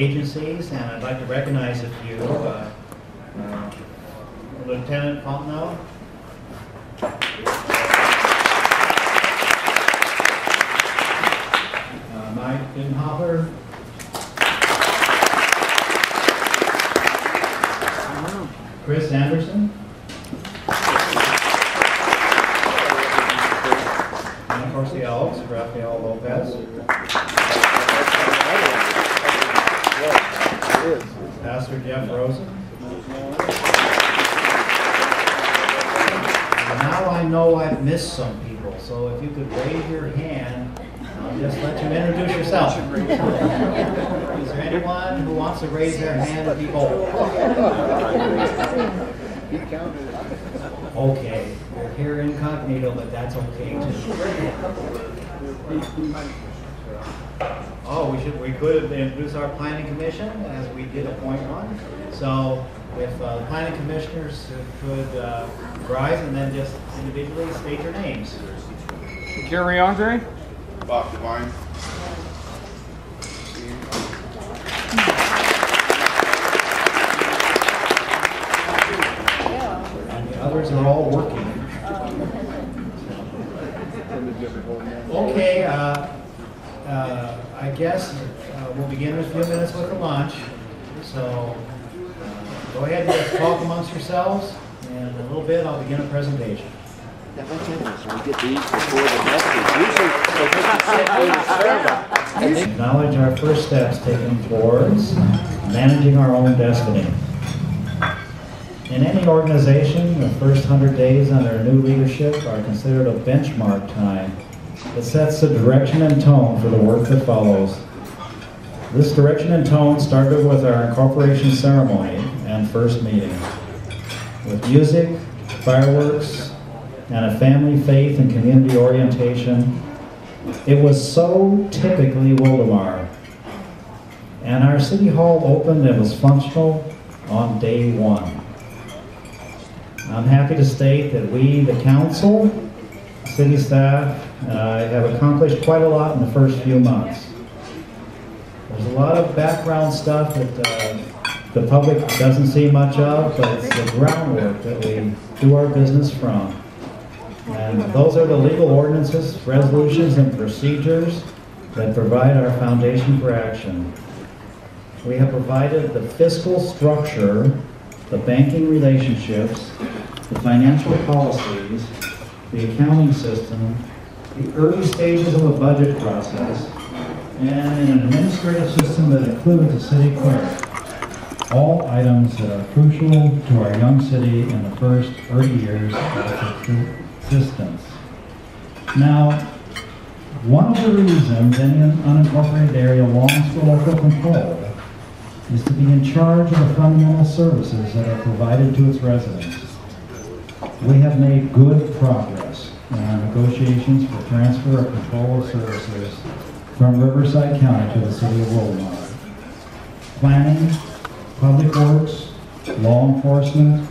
agencies, and I'd like to recognize a few. Lieutenant Fontenot. Mike Dinhopper. Chris Anderson. And of course the Elks, Rafael Lopez. Pastor Jeff Rosen. Now I know I've missed some people, so if you could raise your hand, I'll just let you introduce yourself. Is there anyone who wants to raise their hand and be bold? Okay, we're here incognito, but that's okay too. Oh, we could introduce our planning commission, as we did appoint one. So if the planning commissioners could rise and then just individually state your names. Jerry Andre. Bob Devine. And the others are all working. Okay, I guess we'll begin in a few minutes with the lunch. So go ahead and just talk amongst yourselves, and in a little bit I'll begin a presentation. Now, what's interesting, we get these before the message. Acknowledge our first steps taken towards managing our own destiny. In any organization, the first 100 days under new leadership are considered a benchmark time that sets the direction and tone for the work that follows. This direction and tone started with our incorporation ceremony and first meeting. With music, fireworks, and a family, faith, and community orientation, it was so typically Wildomar. And our City Hall opened and was functional on day one. I'm happy to state that we, the council, city staff, and I have accomplished quite a lot in the first few months. There's a lot of background stuff that the public doesn't see much of, but it's the groundwork that we do our business from. And those are the legal ordinances, resolutions, and procedures that provide our foundation for action. We have provided the fiscal structure, the banking relationships, the financial policies, the accounting system, the early stages of a budget process, and an administrative system that includes a city clerk. All items that are crucial to our young city in the first 30 years of its existence. Now, one of the reasons any unincorporated area longs for local control is to be in charge of the fundamental services that are provided to its residents. We have made good progress in our negotiations for transfer of control of services from Riverside County to the City of Wildomar. Planning, public works, law enforcement,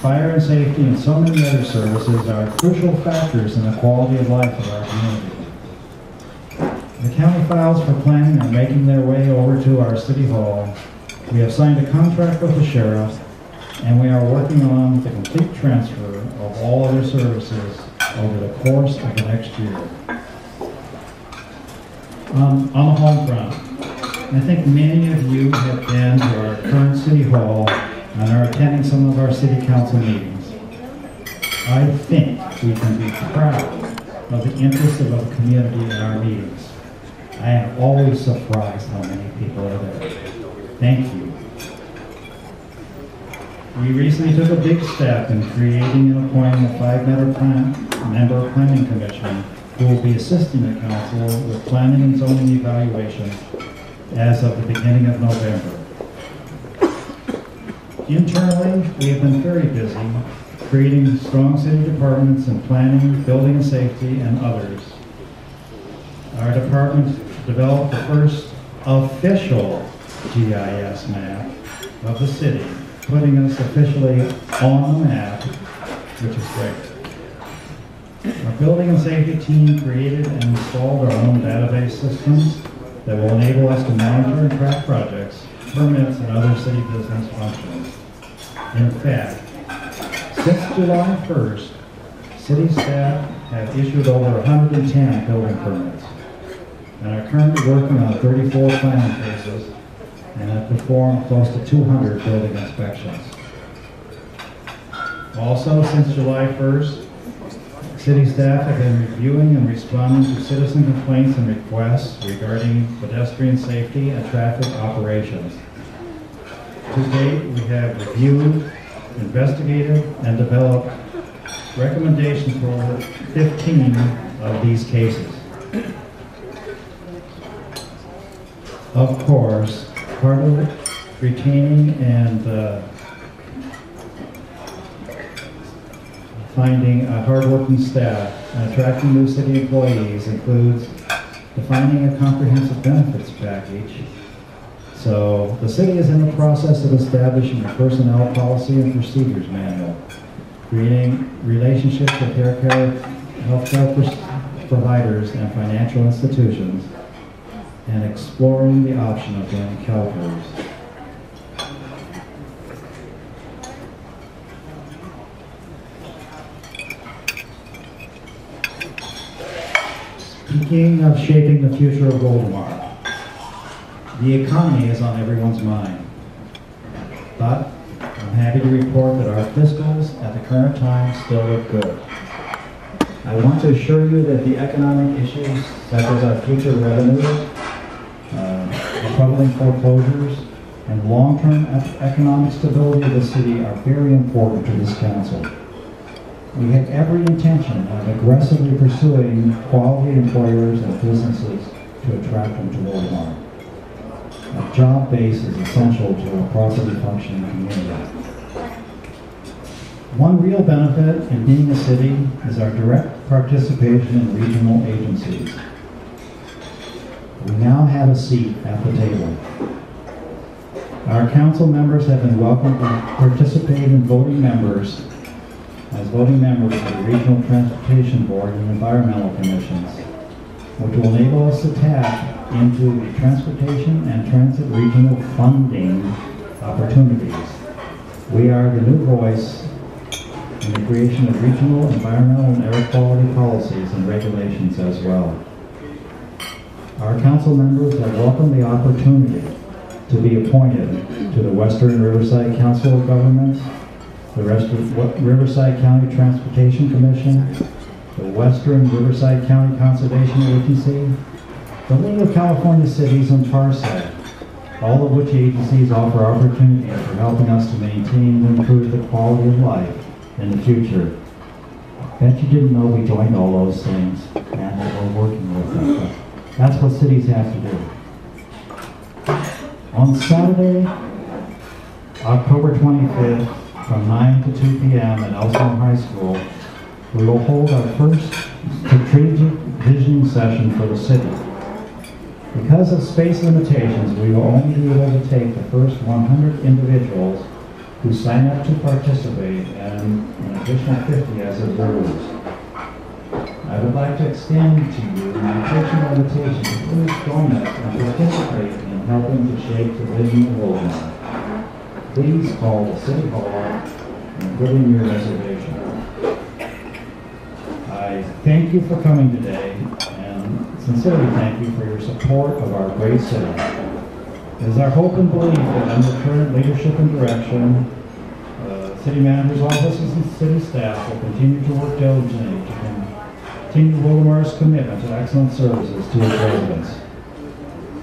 fire and safety, and so many other services are crucial factors in the quality of life of our community. The county files for planning are making their way over to our City Hall. We have signed a contract with the sheriff, and we are working on the complete transfer of all other services over the course of the next year. On the home front, I think many of you have been to our current City Hall and are attending some of our City Council meetings. I think we can be proud of the interest of the community in our meetings. I am always surprised how many people are there. Thank you. We recently took a big step in creating and appointing a 5-member planning commission who will be assisting the council with planning and zoning evaluation as of the beginning of November. Internally, we have been very busy creating strong city departments in planning, building and safety, and others. Our department developed the first official GIS map of the city, putting us officially on the map, which is great. Our building and safety team created and installed our own database systems that will enable us to monitor and track projects, permits, and other city business functions. In fact, since July 1st, city staff have issued over 110 building permits and are currently working on 34 planning cases and have performed close to 200 building inspections. Also, since July 1st, city staff have been reviewing and responding to citizen complaints and requests regarding pedestrian safety and traffic operations. To date, we have reviewed, investigated, and developed recommendations for over 15 of these cases. Of course, part of retaining and finding a hardworking staff and attracting new city employees includes defining a comprehensive benefits package. So the city is in the process of establishing a personnel policy and procedures manual, creating relationships with healthcare providers and financial institutions, and exploring the option of doing CalPERS. Speaking of shaping the future of Wildomar, the economy is on everyone's mind. But I'm happy to report that our fiscals at the current time still look good. I want to assure you that the economic issues such as our future revenues, troubling foreclosures, and long-term economic stability of the city are very important to this council. We have every intention of aggressively pursuing quality employers and businesses to attract them to Wildomar. A job base is essential to a properly functioning community. One real benefit in being a city is our direct participation in regional agencies. We now have a seat at the table. Our council members have been welcomed to participate in voting members of the Regional Transportation Board and Environmental Commissions, which will enable us to tap into the transportation and transit regional funding opportunities. We are the new voice in the creation of regional environmental and air quality policies and regulations as well. Our council members have welcomed the opportunity to be appointed to the Western Riverside Council of Governments, the Riverside County Transportation Commission, the Western Riverside County Conservation Agency, the League of California Cities, and Parsec, all of which agencies offer opportunities for helping us to maintain and improve the quality of life in the future. Bet you didn't know we joined all those things and that we're working with them. But that's what cities have to do. On Saturday, October 25th, from 9 to 2 p.m. at Elstone High School, we will hold our first strategic visioning session for the city. Because of space limitations, we will only be able to take the first 100 individuals who sign up to participate and an additional 50 as observers. I would like to extend to you my personal invitation to please join us and participate in helping to shape the vision of Wildomar. Please call the City Hall and put in your reservation. I thank you for coming today and sincerely thank you for your support of our great city. It is our hope and belief that under current leadership and direction, City Manager's offices and city staff will continue to work diligently to continue Wildomar's commitment to excellent services to its residents,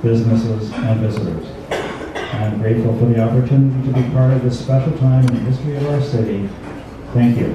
businesses, and visitors. I am grateful for the opportunity to be part of this special time in the history of our city. Thank you.